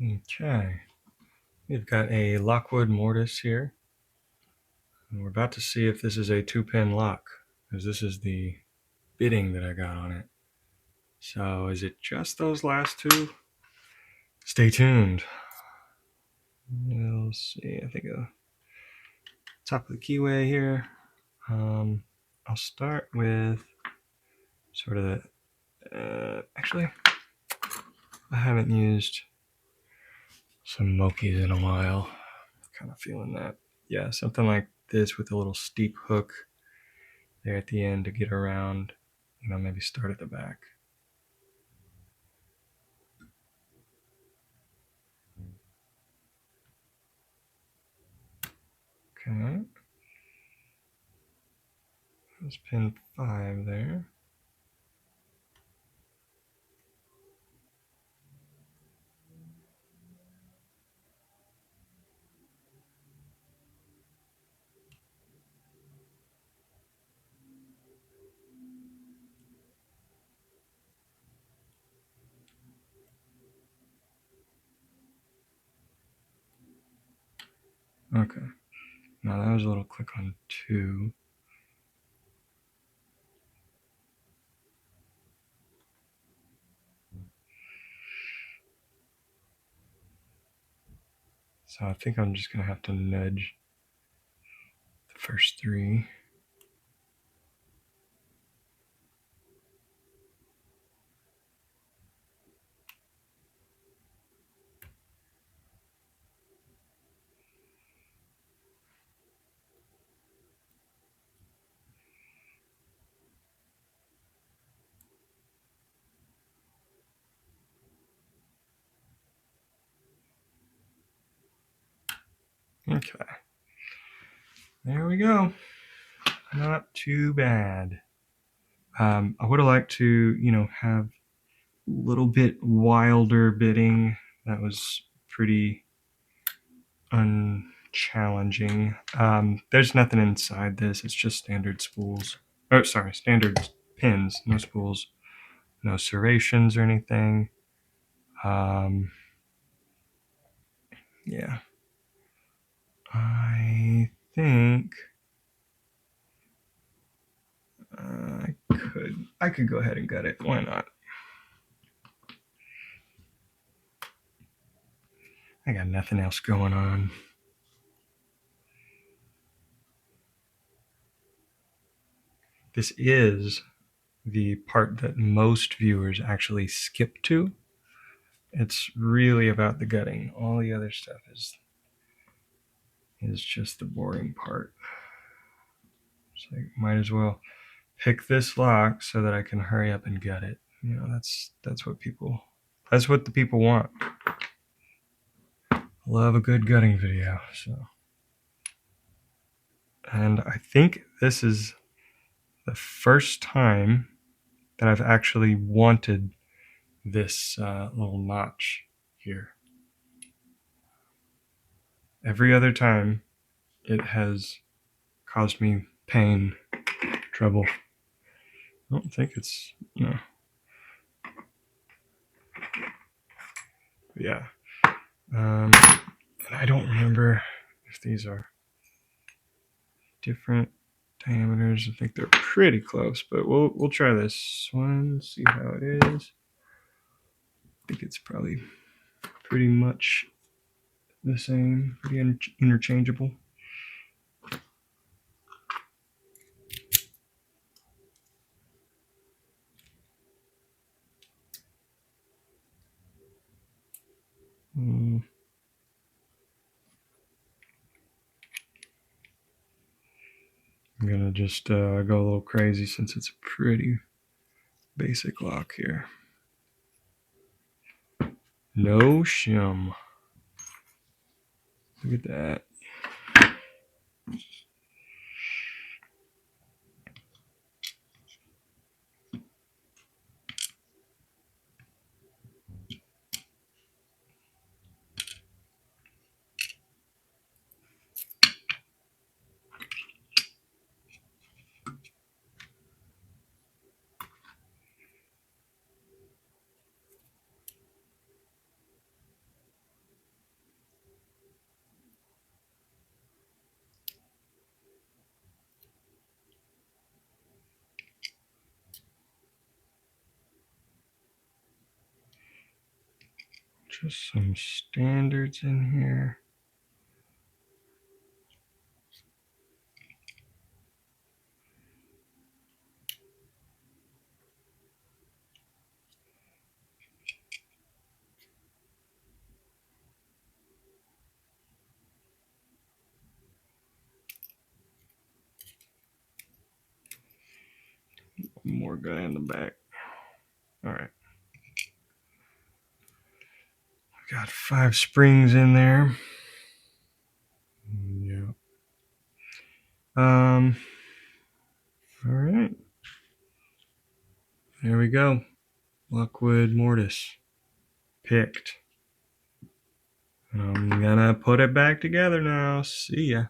Okay, we've got a Lockwood mortise here, and we're about to see if this is a 2-pin lock, because this is the bitting that I got on it. So is it just those last two? Stay tuned. We'll see. I think top of the keyway here. I'll start with sort of the. Actually, I haven't used some Mokies in a while. Kind of feeling that. Yeah, something like this with a little steep hook there at the end to get around. Maybe start at the back. Okay. That's pin 5 there. Okay. Now that was a little click on 2. So I think I'm just going to have to nudge the first 3. Okay. There we go. Not too bad. I would have liked to, have a little bit wilder bitting. That was pretty unchallenging. There's nothing inside this. It's just standard spools. Oh, sorry, standard pins. No spools. No serrations or anything. Yeah. I think I could go ahead and gut it. Why not? I got nothing else going on. This is the part that most viewers actually skip to. It's really about the gutting. All the other stuff is just the boring part. So I might as well pick this lock so that I can hurry up and gut it. That's what the people want. Love a good gutting video. And I think this is the first time that I've actually wanted this little notch here. Every other time it has caused me pain, trouble. I don't think it's, yeah. And I don't remember if these are different diameters. I think they're pretty close, but we'll try this one, see how it is. I think it's probably pretty much the same, pretty interchangeable. I'm gonna just go a little crazy since it's a pretty basic lock here. No shim. Look at that. Just some standards in here. One more guy in the back. All right. Got 5 springs in there. Yeah. All right. There we go. Lockwood mortise picked. I'm gonna put it back together now. See ya.